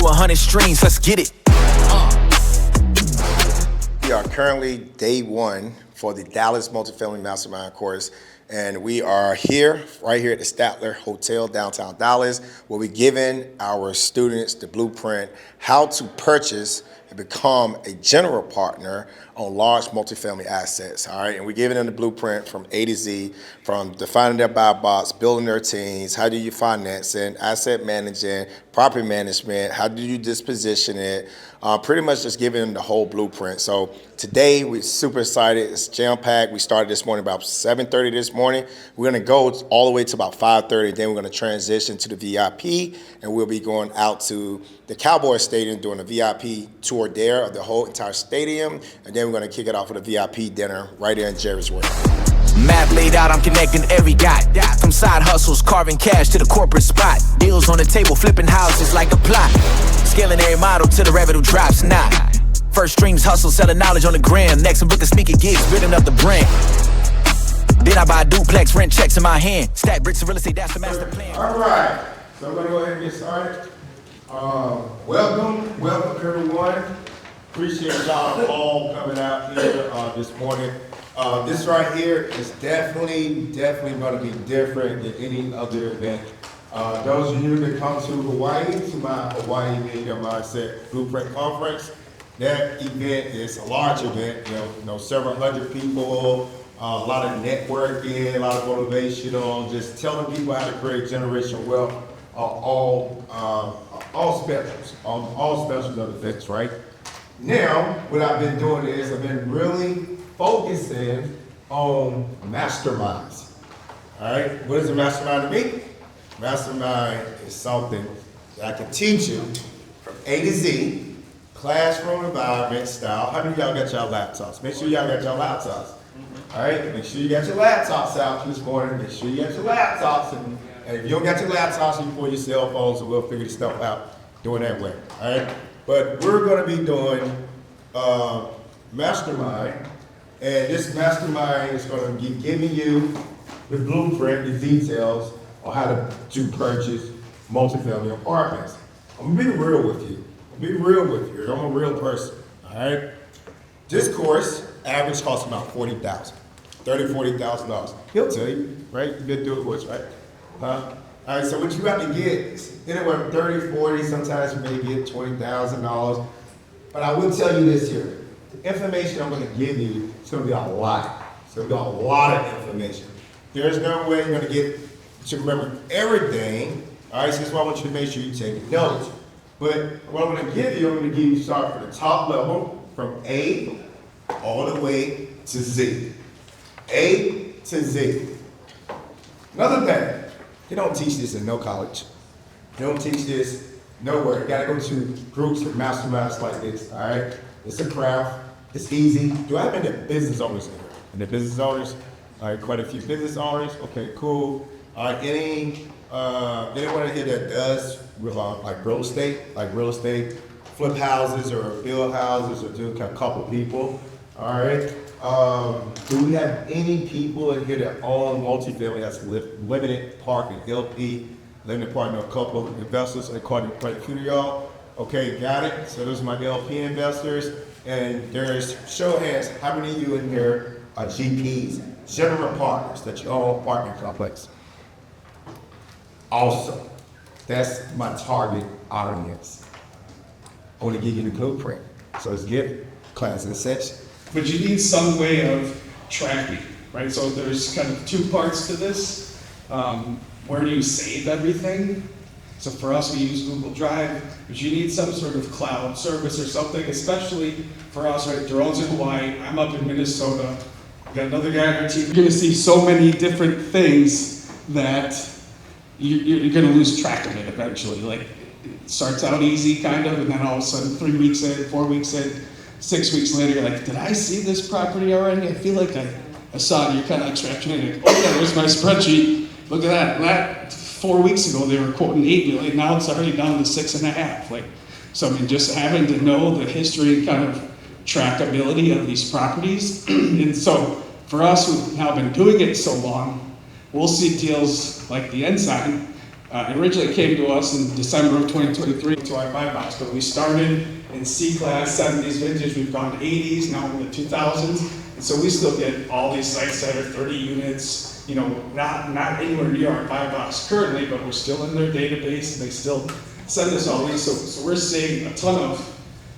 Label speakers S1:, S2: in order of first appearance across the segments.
S1: to 100 streams, let's get it.
S2: We are currently day one for the Dallas Multifamily Mastermind Course, and we are here, right here at the Statler Hotel, downtown Dallas, where we're giving our students the blueprint how to purchase and become a general partner on large multifamily assets, all right? And we're giving them the blueprint from A to Z, from defining their buy box, building their teams, how do you financing, asset managing, property management, how do you disposition it, pretty much just giving them the whole blueprint. So today we're super excited. It's jam-packed. We started this morning about 7:30 this morning. We're gonna go all the way to about 5:30, then we're gonna transition to the VIP, and we'll be going out to the Cowboys Stadium doing a VIP tour there of the whole entire stadium, and then we're gonna kick it off with a VIP dinner right there in Jerry's World.
S1: Map laid out, I'm connecting every dot. From side hustles, carving cash to the corporate spot. Deals on the table, flipping houses like a plot. Scaling every model till the revenue drops, not. First streams hustle, selling knowledge on the gram. Next I'm booking speaking gigs, building up the brand. Then I buy a duplex, rent checks in my hand. Stack bricks of real estate, that's the master plan.
S2: All right, so I'm gonna go ahead and get started. Welcome everyone. Appreciate y'all all coming out here this morning. This right here is definitely going to be different than any other event. Those of you that come to Hawaii, to my Hawaii Media Mindset Blueprint Conference, that event is a large event, you know, several hundred people, a lot of networking, a lot of motivational, just telling people how to create generational wealth, all specials of events, right? Now, what I've been doing is I've been really focusing on masterminds. All right, what is a mastermind to me? Mastermind is something that I can teach you from A to Z, classroom environment style. How many of y'all got y'all laptops? Make sure y'all got your laptops. All right, make sure you got your laptops out this morning. Make sure you got your laptops, and if you don't got your laptops, you pull your cell phones, and we'll figure this stuff out doing that way. All right, but we're going to be doing mastermind. And this mastermind is going to be giving you the blueprint, the details on how to purchase multifamily apartments. I'm going to be real with you. I'm a real person, all right? This course, average costs about $40,000, $40,000. He'll tell you, right? You've been through it once, right? All right, so what you have to get is anywhere from $30, $40, sometimes you may get $20,000. But I will tell you this here. The information I'm going to give you is going to be a lot. It's going to be a lot of information. There's no way you're going to get to remember everything. All right, so that's why I want you to make sure you take notes. But what I'm going to give you, start from the top level, from A all the way to Z. A to Z. Another thing, they don't teach this in no college. They don't teach this nowhere. You got to go to groups and masterminds like this, all right? It's a craft. It's easy. Do I have any business owners in here? Any business owners? All right, quite a few business owners. Okay, cool. All right, anyone in here that does like real estate, flip houses or build houses or do a couple people? All right. Do we have any people in here that own multifamily that's limited parking, LP, limited parking, a couple of investors, according to quite a few of y'all? Okay, got it. So those are my LP investors. And there's, show of hands, how many of you in here are GPs, general partners that you own apartment complex? Awesome. That's my target audience. I want to give you the blueprint. So let's get it. Class in session.
S3: But you need some way of tracking, right? So there's kind of two parts to this. Where do you save everything? So for us, we use Google Drive, but you need some sort of cloud service or something, especially for us, right? Jerome's in Hawaii, I'm up in Minnesota. We've got another guy on our team. You're gonna see so many different things that you're gonna lose track of it eventually. Like, it starts out easy, kind of, and then all of a sudden, 3 weeks in, 4 weeks in, 6 weeks later, you're like, did I see this property already? I feel like I saw it. You're kind of like scratching it. Like, oh yeah, there's my spreadsheet. Look at that. That 4 weeks ago, they were quoting 8 million. Now it's already down to 6.5. Like, so I mean, just having to know the history and kind of trackability of these properties. And so for us who've now been doing it so long, we'll see deals like the Ensign Originally came to us in December of 2023 to our buy box, but we started in C-class 70s vintage, we've gone 80s, now we're in the 2000s, and so we still get all these sites that are 30 units, you know, not anywhere near our buy box currently, but we're still in their database, and they still send us all these, so we're seeing a ton of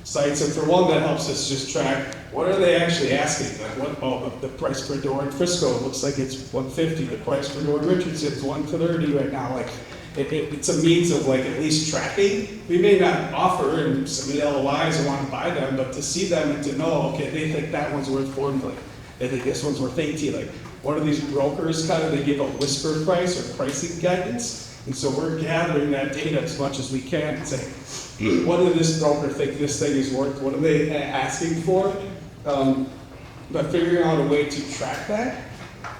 S3: sites, and for one, that helps us just track what are they actually asking. Like the price per door in Frisco looks like it's $150. The price per door in Richardson is $130 right now. Like it's a means of like at least tracking. We may not offer and submit LOIs or want to buy them, but to see them and to know, okay, they think that one's worth $40 million. They think this one's worth $80. Like what are these brokers kind of? They give a whisper price or pricing guidance, and so we're gathering that data as much as we can and saying, what does this broker think this thing is worth? What are they asking for? But figuring out a way to track that.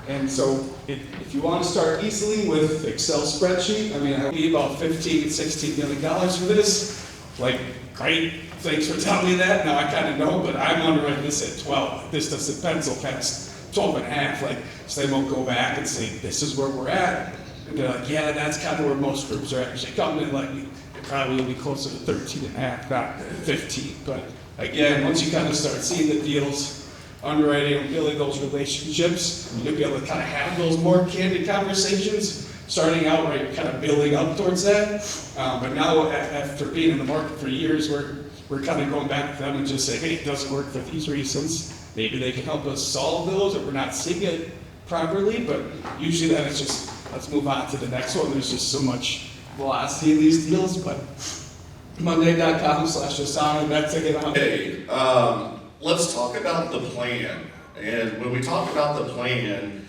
S3: And so if you want to start easily with Excel spreadsheet, I mean, I need about $15, $16 million for this. Like, great, thanks for telling me that. Now I kind of know, but I'm underwriting this at 12. This doesn't pencil past 12 and a half. Like, so they won't go back and say, this is where we're at. And they're like, yeah, that's kind of where most groups are actually coming in. Like, probably will be closer to 13 and a half, not 15. But again, once you kind of start seeing the deals, underwriting and building those relationships, you'll be able to kind of have those more candid conversations. Starting out, right, you're kind of building up towards that. But now, after being in the market for years, we're kind of going back to them and just saying, hey, it doesn't work for these reasons. Maybe they can help us solve those, or we're not seeing it properly. But usually then it's just, let's move on to the next one. There's just so much velocity in these deals. But Monday.com/Asana, that's again on.
S4: Hey, let's talk about the plan. And when we talk about the plan,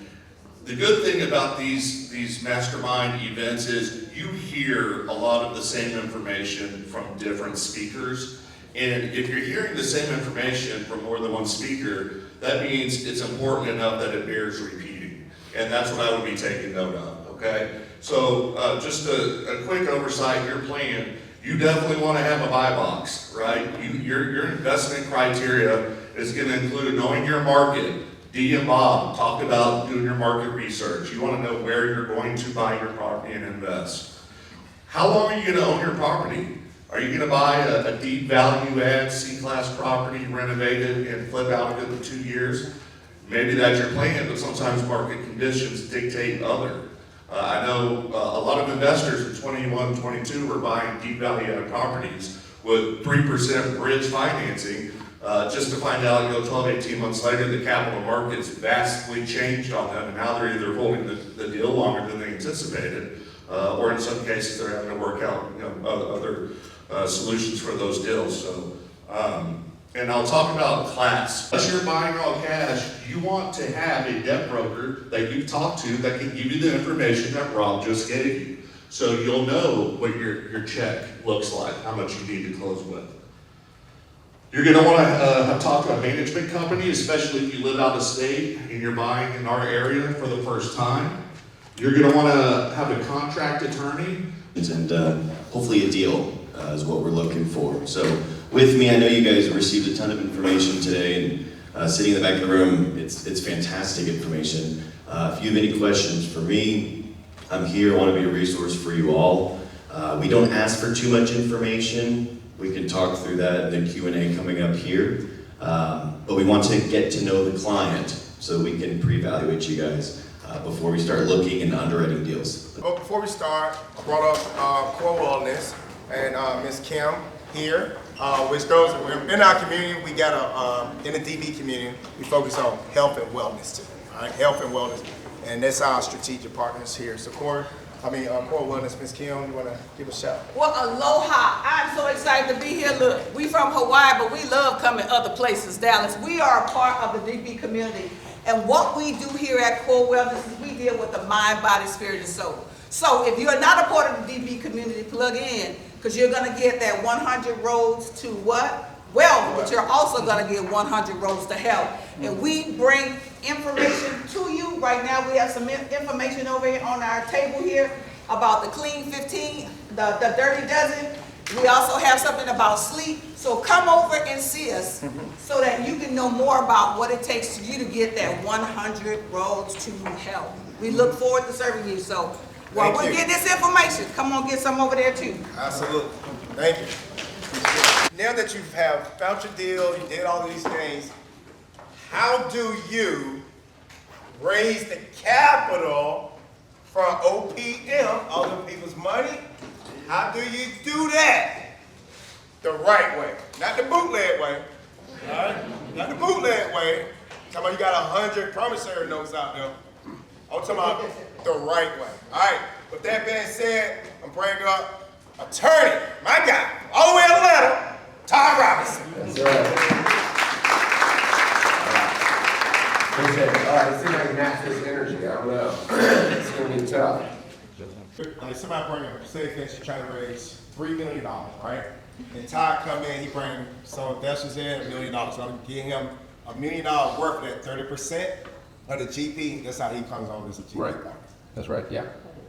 S4: the good thing about these mastermind events is you hear a lot of the same information from different speakers. And if you're hearing the same information from more than one speaker, that means it's important enough that it bears repeating. And that's what I would be taking note of, okay? So just a quick oversight, your plan, you definitely want to have a buy box, right? Your investment criteria is going to include knowing your market. Dee and Bob talked about doing your market research. You want to know where you're going to buy your property and invest. How long are you going to own your property? Are you going to buy a deep value add C-class property, renovate it, and flip out within 2 years? Maybe that's your plan, but sometimes market conditions dictate other. I know a lot of investors in 21, 22 were buying deep value add properties with 3% bridge financing, just to find out, 12, 18 months later, the capital markets vastly changed on them, and now they're either holding the deal longer than they anticipated, or in some cases they're having to work out, other solutions for those deals. So, and I'll talk about class. As you're buying all cash, you want to have a debt broker that you've talked to that can give you the information that Rob just gave you. So you'll know what your check looks like, how much you need to close with. You're going to want to talk to a management company, especially if you live out of state and you're buying in our area for the first time. You're going to want to have a contract attorney.
S5: And hopefully a deal is what we're looking for. So with me, I know you guys received a ton of information today, and sitting in the back of the room, it's fantastic information. If you have any questions for me, I'm here. I want to be a resource for you all. We don't ask for too much information. We can talk through that in the Q&A coming up here. But we want to get to know the client so we can pre-evaluate you guys before we start looking and underwriting deals.
S2: Well, before we start, I brought up Core Wellness and Ms. Kim here, which goes in our community. We got in the DB community, we focus on health and wellness too. All right, health and wellness, and that's our strategic partners here. So Core Wellness, Ms. Kim, you want to give a shout?
S6: Well, aloha. I'm so excited to be here. Look, we from Hawaii, but we love coming other places, Dallas. We are a part of the DB community. And what we do here at Core Wellness is we deal with the mind, body, spirit, and soul. So if you're not a part of the DB community, plug in, because you're going to get that 100 roads to what? Wealth, but you're also going to get 100 roads to health. And we bring information to you. Right now we have some information over here on our table here about the Clean 15, the Dirty Dozen. We also have something about sleep. So come over and see us so that you can know more about what it takes for you to get that 100 roads to health. We look forward to serving you. So Well,
S2: Thank
S6: we'll
S2: you.
S6: get this information. Come on, get some over there too.
S2: Absolutely. Thank you. Now that you have found your deal, you did all these things, how do you raise the capital from OPM, other people's money? How do you do that the right way? Not the bootleg way. All right? Not the bootleg way. Talking about you got 100 promissory notes out there. I'm talking about the right way. All right. With that being said, I'm bringing up attorney, my guy, all the way in Atlanta, Todd Robinson.
S7: That's right. Appreciate it. All right, let's see if I can match this energy. I don't know. It's gonna be tough.
S2: Like somebody bring up, say for instance, trying to raise $3 million, right? And Todd come in, he bring some investors in, $1 million. So I'm giving him $1 million worth of that 30% of the GP. That's how he comes on as a GP.
S7: Right. That's right, yeah.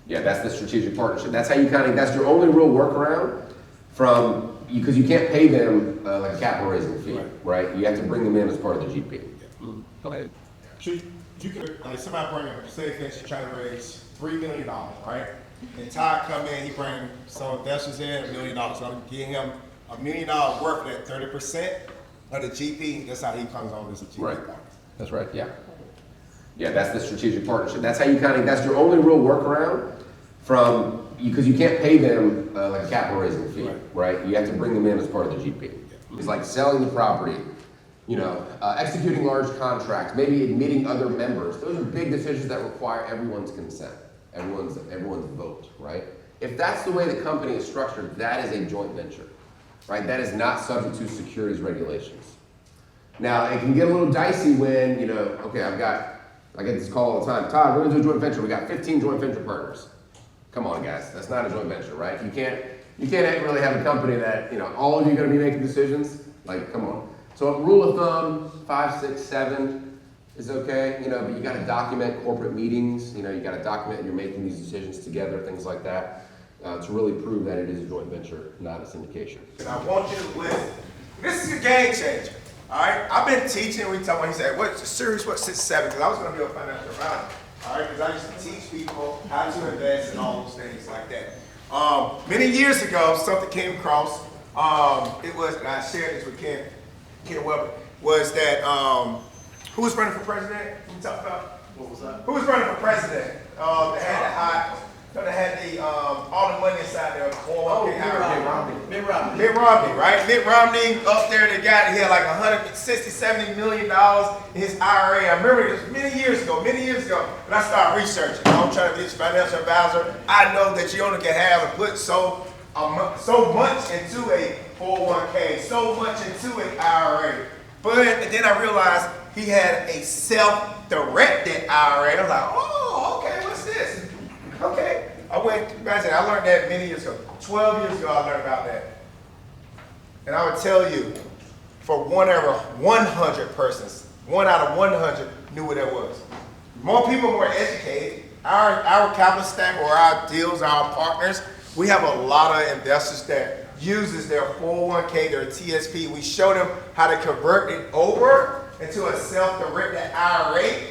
S7: Yeah, that's the strategic partnership. That's how you that's your only real workaround from, because you can't pay them like a capital raising fee, right? You have to bring them in as part of the GP.
S2: Go ahead. You can, like somebody bring up, say for instance, trying to raise $3 million, right? And Todd come in, he bring some investors in, $1 million. So I'm giving him $1 million worth of that 30% of the GP. That's how he comes on as a GP.
S7: Right. That's right, yeah. Yeah, that's the strategic partnership. That's how you that's your only real workaround from, because you can't pay them like a capital raising fee, right? You have to bring them in as part of the GP. It's like selling the property, executing large contracts, maybe admitting other members. Those are big decisions that require everyone's consent, everyone's vote, right? If that's the way the company is structured, that is a joint venture, right? That is not subject to securities regulations. Now, it can get a little dicey when, okay, I get this call all the time. Todd, we're gonna do a joint venture. We got 15 joint venture partners. Come on, guys, that's not a joint venture, right? You can't really have a company that, all of you are gonna be making decisions. Like, come on. So rule of thumb, 5, 6, 7 is okay, but you gotta document corporate meetings. You gotta document you're making these decisions together, things like that, to really prove that it is a joint venture, not a syndication.
S2: And I want you to listen. This is a game changer. All right, I've been teaching. We talk about. He said, "What's the series? What's 6, 7?" Because I was going to be a financial advisor. All right, because I used to teach people how to invest and all those things like that. Many years ago, something came across. It was, and I shared this with Ken Weber. Was that who was running for president? We talked about. What was that? Who was running for president? They had all the money inside there. Mitt Romney, right? Mitt Romney up there, he had like $160–70 million in his IRA. I remember this many years ago, when I started researching. I'm trying to be a financial advisor. I know that you only can have and put so much into a 401k, so much into an IRA. But then I realized he had a self-directed IRA. I was like, oh, okay, what's this? Okay, I learned that many years ago. 12 years ago, I learned about that. And I would tell you, for 1 out of 100 persons, 1 out of 100 knew what that was. More people were educated. Our capital stack or our deals, our partners, we have a lot of investors that uses their 401k, their TSP. We show them how to convert it over into a self-directed IRA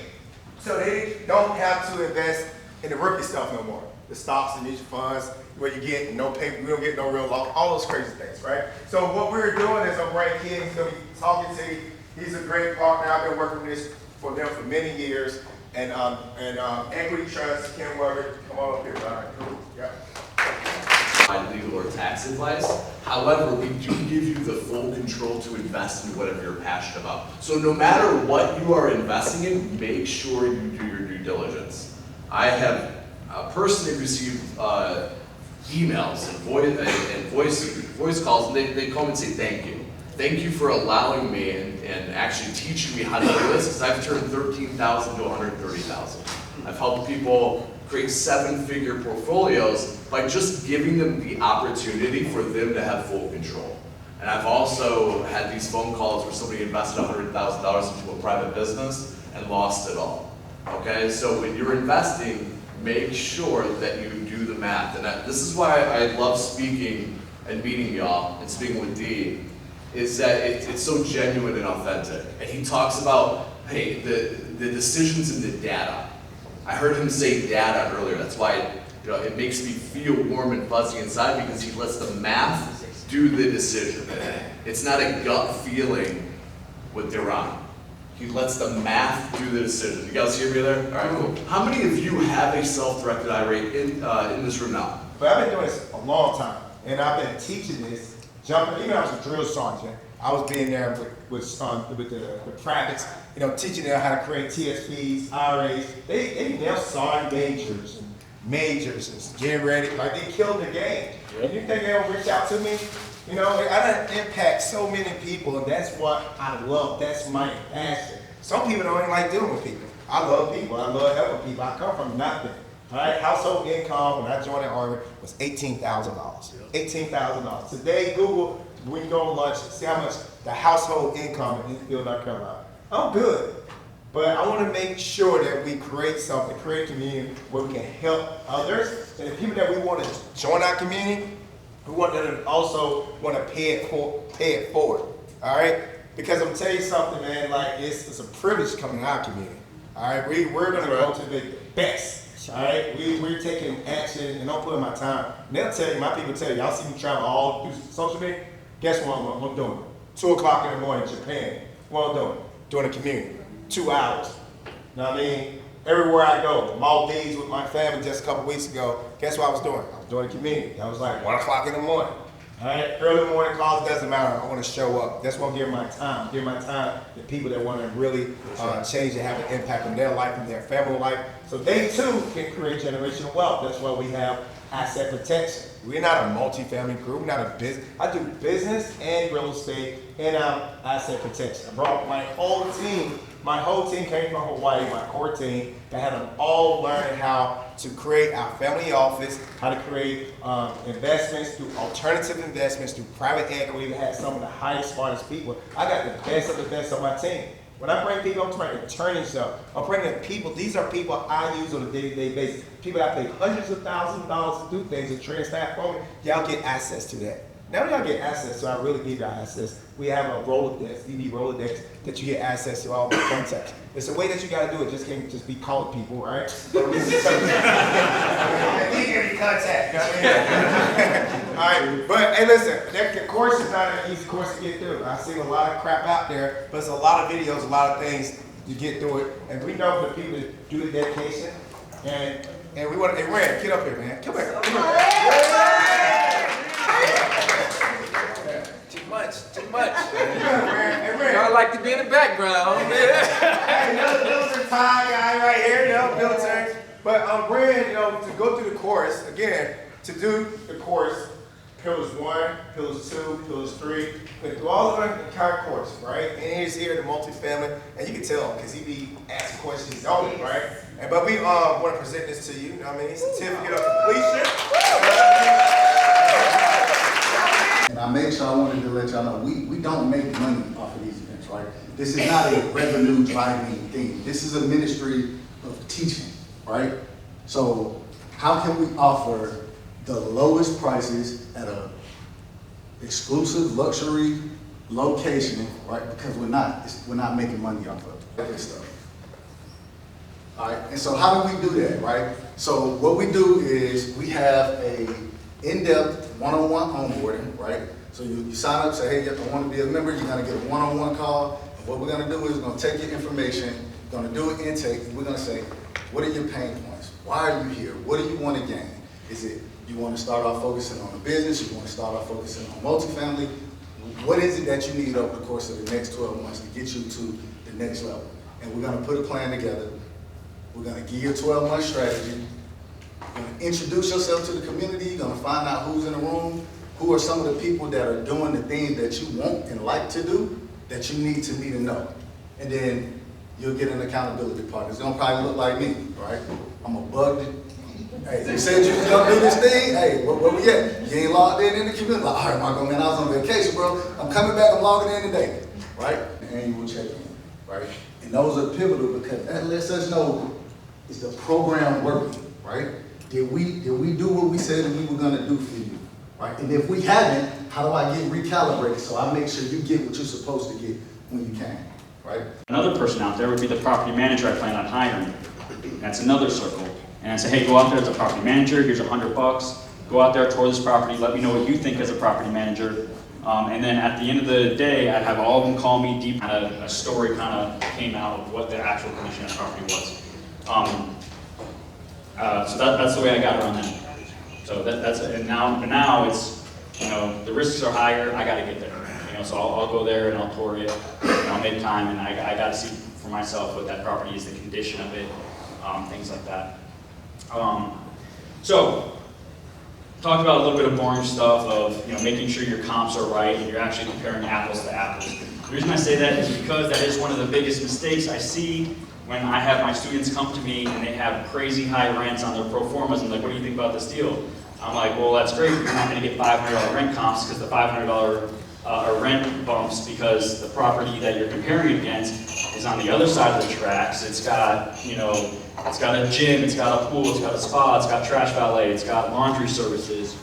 S2: so they don't have to invest in the rookie stuff no more. The stocks and mutual funds, where you get no pay, we don't get no real loss, all those crazy things, right? So what we're doing is I'm bringing Ken, he's gonna be talking to you. He's a great partner. I've been working with this for them for many years. And Equity Trust, Ken Weber, come on up here. All right, cool. Yeah.
S8: Legal or tax advice. However, we do give you the full control to invest in whatever you're passionate about. So no matter what you are investing in, make sure you do your due diligence. I have personally received emails and voice calls, and they come and say thank you. Thank you for allowing me and actually teaching me how to do this, because I've turned 13,000 to 130,000. I've helped people create 7-figure portfolios by just giving them the opportunity for them to have full control. And I've also had these phone calls where somebody invested $100,000 into a private business and lost it all. Okay, so when you're investing, make sure that you do the math. And this is why I love speaking and meeting y'all and speaking with Dee, is that it's so genuine and authentic. And he talks about, hey, the decisions in the data. I heard him say data earlier. That's why it makes me feel warm and fuzzy inside, because he lets the math do the decision. It's not a gut feeling with Duran. He lets the math do the decision. You guys hear me there? All right, cool. How many of you have a self-directed irate in this room now?
S2: But I've been doing this a long time, and I've been teaching this, jumping, even when I was a drill sergeant, I was being there with the privates, teaching them how to create TSPs, IRAs. They're sergeant majors and getting ready, like they killed the game. And you think they'll reach out to me? I done impact so many people, and that's what I love. That's my passion. Some people don't even like dealing with people. I love people. I love helping people. I come from nothing. All right, household income when I joined the Army was $18,000. $18,000. Today, Google, when you go on lunch, see how much the household income in this field I come out. I'm good, but I want to make sure that we create something, create a community where we can help others, and the people that we want to join our community, we want them to also want to pay it forward. All right, because I'm telling you something, man. Like it's a privilege coming to our community. All right, we're going to cultivate the best. All right, we're taking action and I'm putting my time. And they'll tell you, my people tell you, y'all see me travel all through social media. Guess what I'm doing? 2 o'clock in the morning, Japan. What I'm doing? Doing a community. 2 hours. You know what I mean? Everywhere I go, Maldives with my family just a couple weeks ago. Guess what I was doing? I was doing a community. I was like 1 o'clock in the morning. All right, early morning calls, doesn't matter. I want to show up. That's what I'm giving my time. Give my time to people that want to really change and have an impact on their life and their family life, so they too can create generational wealth. That's why we have asset protection. We're not a multifamily group. We're not a business. I do business and real estate and asset protection. I brought my whole team. My whole team came from Hawaii, my core team, that had them all learning how to create our family office, how to create investments through alternative investments, through private equity. We had some of the highest, smartest people. I got the best of the best on my team. When I bring people, I'm bringing attorneys up. I'm bringing people, these are people I use on a day-to-day basis. People that pay hundreds of thousands of dollars to do things and transfer for me. Y'all get access to that. Now y'all get access, so I really give y'all access. We have a Rolodex, DD Rolodex, that you get access to all the contacts. It's a way that you gotta do it, just can't just be calling people, right? Give me contact, you know what I mean? All right, but hey listen, the course is not an easy course to get through. I've seen a lot of crap out there, but it's a lot of videos, a lot of things to get through it. And we know the people that do the dedication, and we want to, hey Rand, get up here, man. Come here.
S9: Too much. Y'all like to be in the background.
S2: Hey, military tie guy right here, military. But Brand, to go through the course, again, to do the course, pillars 1, pillars 2, pillars 3, but through all of the entire course, right? And he's here, the multifamily, and you can tell because he be asking questions on it, right? But we want to present this to you. You know what I mean? Certificate of completion.
S10: And I made sure I wanted to let y'all know, we don't make money off of these events, right? This is not a revenue driving thing. This is a ministry of teaching, right? So how can we offer the lowest prices at a exclusive luxury location, right? Because we're not making money off of this stuff. All right, and so how do we do that, right? So what we do is we have a in-depth one-on-one onboarding, right? So you sign up, say, hey, I want to be a member, you're going to get a one-on-one call. And what we're going to do is we're going to take your information, we're going to do an intake, and we're going to say, what are your pain points? Why are you here? What do you want to gain? Is it you want to start off focusing on a business? You want to start off focusing on multifamily? What is it that you need over the course of the next 12 months to get you to the next level? And we're going to put a plan together. We're going to give you a 12-month strategy. You're going to introduce yourself to the community. You're going to find out who's in the room, who are some of the people that are doing the things that you want and like to do, that you need to be to know. And then you'll get an accountability partner. It's going to probably look like me, right? I'm a bug. Hey, you said you was going to do this thing. Hey, where we at? You ain't logged in the community. Like, all right, Marco, man, I was on vacation, bro. I'm coming back. I'm logging in today, right? And you will check in, right? And those are pivotal because that lets us know, is the program working, right? Did we do what we said we were gonna do for you, right? And if we haven't, how do I get recalibrated so I make sure you get what you're supposed to get when you can, right?
S11: Another person out there would be the property manager I plan on hiring. That's another circle. And I say, hey, go out there as a property manager, here's $100. Go out there, tour this property, let me know what you think as a property manager. And then at the end of the day, I'd have all of them call me deep. A story kind of came out of what the actual condition of the property was. So that's the way I got around that. So that's it. And now it's, you know, the risks are higher, I gotta get there. You know, so I'll go there and I'll tour it, and I'll make time, and I gotta see for myself what that property is, the condition of it, things like that. So, talked about a little bit of boring stuff of, you know, making sure your comps are right and you're actually comparing apples to apples. The reason I say that is because that is one of the biggest mistakes I see when I have my students come to me and they have crazy high rents on their pro formas and like, what do you think about this deal? I'm like, well, that's great, but you're not gonna get $500 rent comps because the $500 rent bumps because the property that you're comparing against is on the other side of the tracks. It's got, you know, it's got a gym, it's got a pool, it's got a spa, it's got trash valet, it's got laundry services,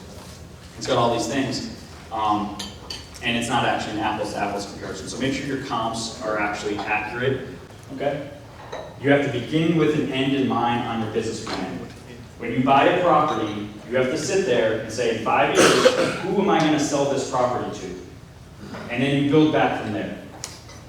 S11: it's got all these things. And it's not actually an apples to apples comparison. So make sure your comps are actually accurate, okay? You have to begin with an end in mind on your business plan. When you buy a property, you have to sit there and say, in 5 years, who am I gonna sell this property to? And then you build back from there.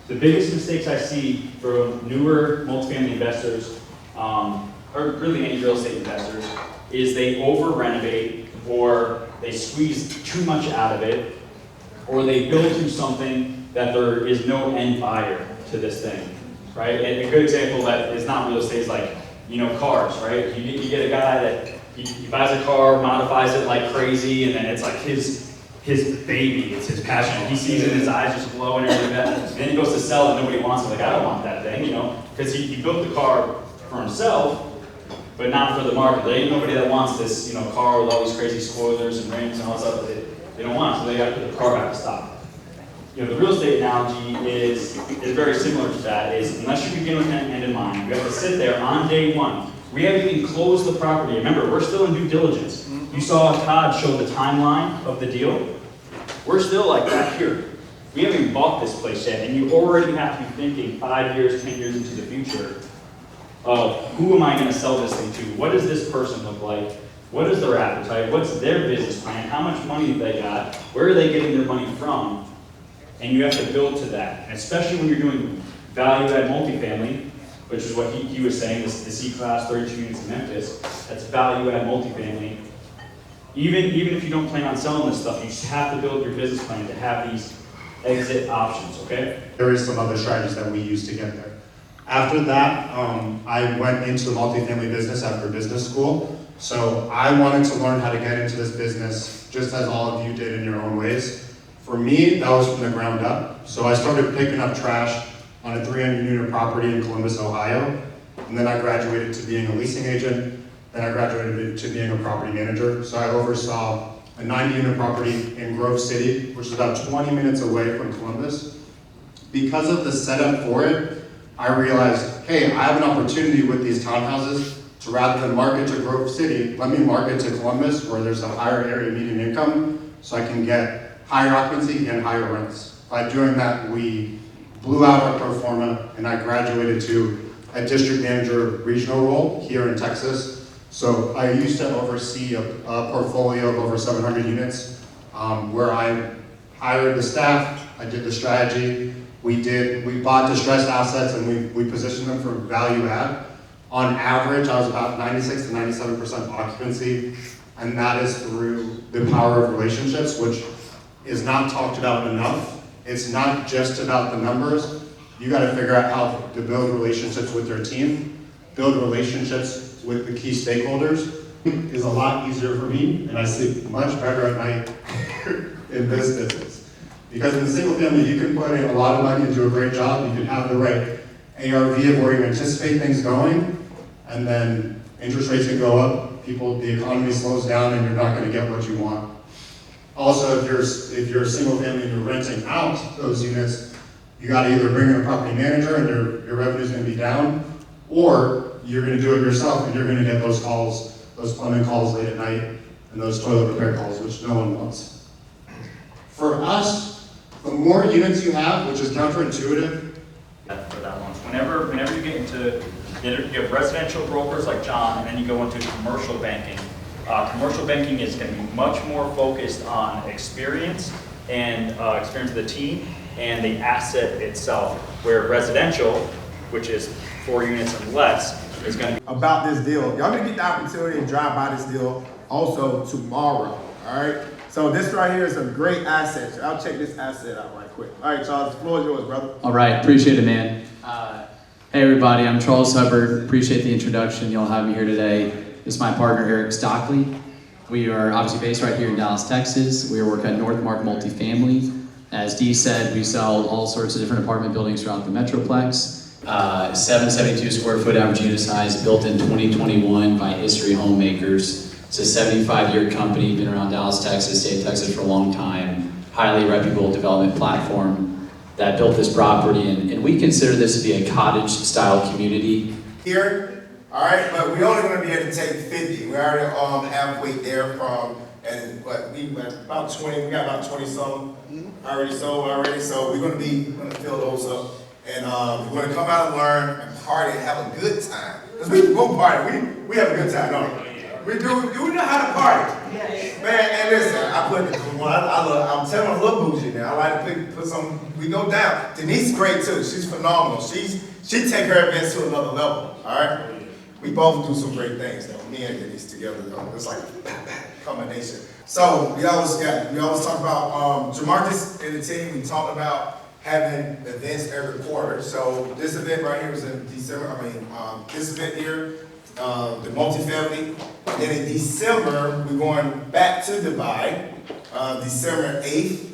S11: The biggest mistakes I see from newer multifamily investors, or really any real estate investors, is they over-renovate, or they squeeze too much out of it, or they build to something that there is no end buyer to this thing, right? And a good example that is not real estate is like, you know, cars, right? You get a guy that he buys a car, modifies it like crazy, and then it's like his baby, it's his passion. He sees it in his eyes just glow and everything like that. And then he goes to sell it, nobody wants it. Like, I don't want that thing, you know, because he built the car for himself, but not for the market. There ain't nobody that wants this, you know, car with all these crazy spoilers and rims and all that stuff. They don't want it, so they got to put the car back to stock. You know, the real estate analogy is very similar to that. Is unless you begin with an end in mind, you have to sit there on day one. We haven't even closed the property. Remember, we're still in due diligence. You saw Todd show the timeline of the deal. We're still like back here. We haven't even bought this place yet, and you already have to be thinking 5 years, 10 years into the future of who am I going to sell this thing to? What does this person look like? What is their appetite? What's their business plan? How much money have they got? Where are they getting their money from? And you have to build to that, and especially when you're doing value-add multifamily, which is what he was saying, the C-class 32 units in Memphis, that's value-add multifamily. Even if you don't plan on selling this stuff, you just have to build your business plan to have these exit options, okay?
S12: There is some other strategies that we use to get there. After that, I went into the multifamily business after business school. So I wanted to learn how to get into this business just as all of you did in your own ways. For me, that was from the ground up. So I started picking up trash on a 300-unit property in Columbus, Ohio. And then I graduated to being a leasing agent. Then I graduated to being a property manager. So I oversaw a 90-unit property in Grove City, which is about 20 minutes away from Columbus. Because of the setup for it, I realized, hey, I have an opportunity with these townhouses to, rather than market to Grove City, let me market to Columbus where there's a higher area median income so I can get higher occupancy and higher rents. By doing that, we blew out our pro forma and I graduated to a district manager regional role here in Texas. So I used to oversee a portfolio of over 700 units where I hired the staff, I did the strategy, we bought distressed assets and we positioned them for value add. On average, I was about 96 to 97% occupancy, and that is through the power of relationships, which is not talked about enough. It's not just about the numbers. You gotta figure out how to build relationships with your team, build relationships with the key stakeholders. Is a lot easier for me, and I sleep much better at night in this business. Because in single family, you can put in a lot of money and do a great job. You can have the right ARV of where you anticipate things going, and then interest rates can go up, the economy slows down, and you're not gonna get what you want. Also, if you're a single family and you're renting out those units, you gotta either bring in a property manager and your revenue's gonna be down, or you're gonna do it yourself and you're gonna get those calls, those plumbing calls late at night, and those toilet repair calls, which no one wants. For us, the more units you have, which is counterintuitive.
S11: For that one. Whenever you get into Then you have residential brokers like John, and then you go into commercial banking. Commercial banking is going to be much more focused on experience and experience of the team and the asset itself, where residential, which is 4 units and less, is going to be
S2: about this deal. Y'all gonna get the opportunity to drive by this deal also tomorrow, all right? So this right here is a great asset. I'll check this asset out right quick. All right, Charles, the floor is yours, brother.
S13: All right, appreciate it, man. Hey, everybody, I'm Charles Hubbard. Appreciate the introduction. Y'all have me here today. This is my partner, Eric Stockley. We are obviously based right here in Dallas, Texas. We work at Northmark Multifamily. As Dee said, we sell all sorts of different apartment buildings throughout the Metroplex. 772 square foot average unit size, built in 2021 by History Homemakers. It's a 75-year company, been around Dallas, Texas, state of Texas for a long time. Highly reputable development platform that built this property, and we consider this to be a cottage-style community.
S2: Here, all right, but we're only gonna be able to take 50. We're already halfway there from, and what, we about 20, we got about 20 some already sold already, so we're gonna fill those up. And we're gonna come out and learn and party and have a good time. Because we go party, we have a good time, don't we? We know how to party. Yes. Man, and listen, I'm telling you, I'm a little bougie now. I like to put some, we go down. Denise is great too, she's phenomenal. She take her events to another level, all right? We both do some great things though, me and Denise together though. It's like a combination. So we always talk about, Jamarcus and the team, we talked about having events every quarter. So this event right here was in December. This event here, the multifamily. And then in December, we're going back to Dubai. December 8th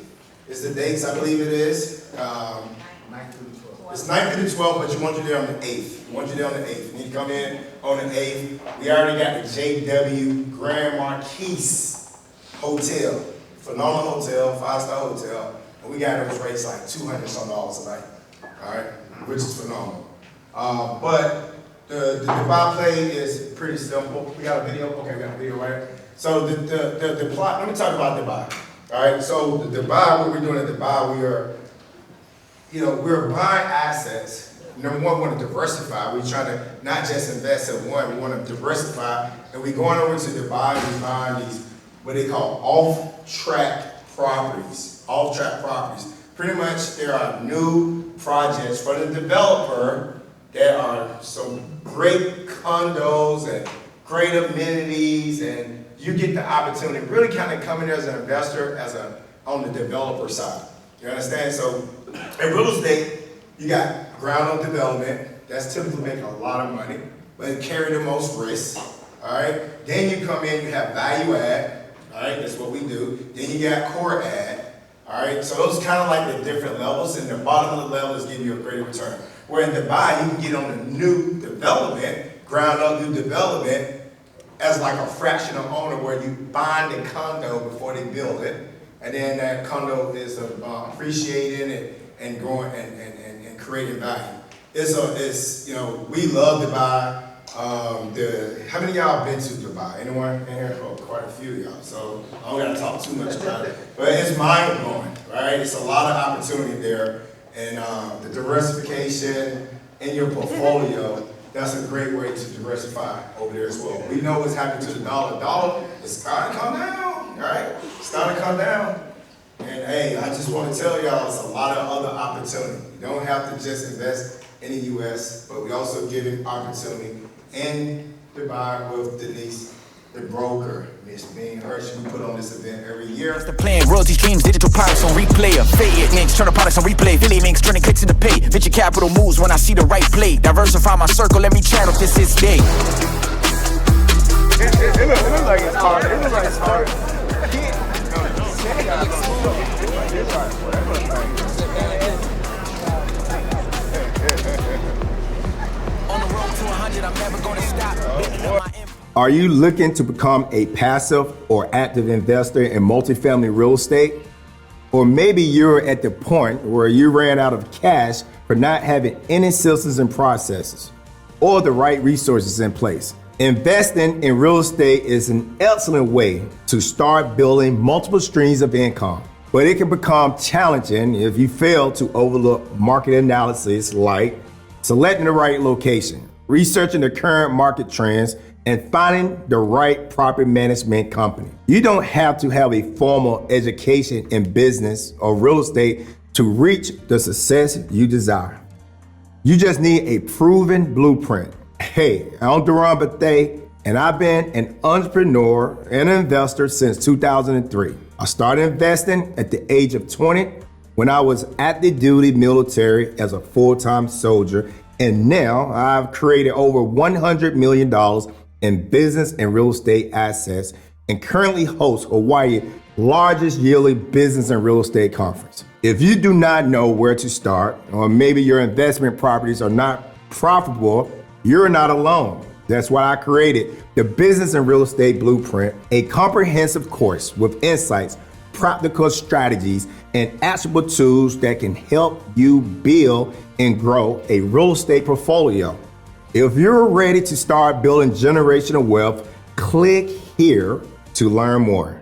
S2: is the dates, I believe it is. 9th through the 12th. It's 9th through the 12th, but you want you there on the 8th. You want you there on the 8th. You need to come in on the 8th. We already got the JW Grand Marquis Hotel. Phenomenal hotel, 5-star hotel. And we got those rates like $200-some a night, all right, which is phenomenal. But the Dubai play is pretty simple. We got a video, okay, we got a video right. So the plot, let me talk about Dubai, all right? So the Dubai, what we're doing at Dubai, we're buying assets. Number one, we want to diversify. We're trying to not just invest in one, we want to diversify. And we're going over to Dubai and we're buying these, what they call off-track properties. Off-track properties. Pretty much there are new projects for the developer. There are some great condos and great amenities, and you get the opportunity to really kind of come in there as an investor, on the developer side. You understand? So in real estate, you got ground-up development. That's typically making a lot of money, but it carry the most risk. All right. Then you come in, you have value add. All right, that's what we do. Then you got core add. All right, so those kind of like the different levels, and the bottom of the level is giving you a greater return. Where in Dubai, you can get on the new development, ground up new development, as like a fractional owner where you buy the condo before they build it, and then that condo is appreciating and growing and creating value. We love Dubai. How many of y'all been to Dubai? Anyone in here? Oh, quite a few of y'all. So I don't gotta talk too much about it. But it's mind blowing, right? It's a lot of opportunity there. And the diversification in your portfolio, that's a great way to diversify over there as well. We know what's happening to the dollar. Dollar is starting to come down, right? It's starting to come down. And hey, I just want to tell y'all, it's a lot of other opportunity. You don't have to just invest in the US, but we also give an opportunity in Dubai with Denise, the broker. Miss Bean Hirsch, we put on this event every year.
S1: That's the plan. Royalty streams, digital products on replay. Affiliate links, turn the products on replay. Affiliate links, turning clicks into pay. Venture capital moves when I see the right play. Diversify my circle, let me channel this is day.
S2: It looks like it's hard. It looks like it's hard.
S1: On the road to 100, I'm never gonna stop. Building up my empire.
S2: Are you looking to become a passive or active investor in multifamily real estate? Or maybe you're at the point where you ran out of cash for not having any systems and processes or the right resources in place. Investing in real estate is an excellent way to start building multiple streams of income, but it can become challenging if you fail to overlook market analysis like selecting the right location, researching the current market trends, and finding the right property management company. You don't have to have a formal education in business or real estate to reach the success you desire. You just need a proven blueprint. Hey, I'm Duran Bethea, and I've been an entrepreneur and an investor since 2003. I started investing at the age of 20 when I was active duty military as a full-time soldier, and now I've created over $100 million in business and real estate assets and currently host Hawaii's largest yearly business and real estate conference. If you do not know where to start, or maybe your investment properties are not profitable, you're not alone. That's why I created the Business and Real Estate Blueprint, a comprehensive course with insights, practical strategies, and actionable tools that can help you build and grow a real estate portfolio. If you're ready to start building generational wealth, click here to learn more.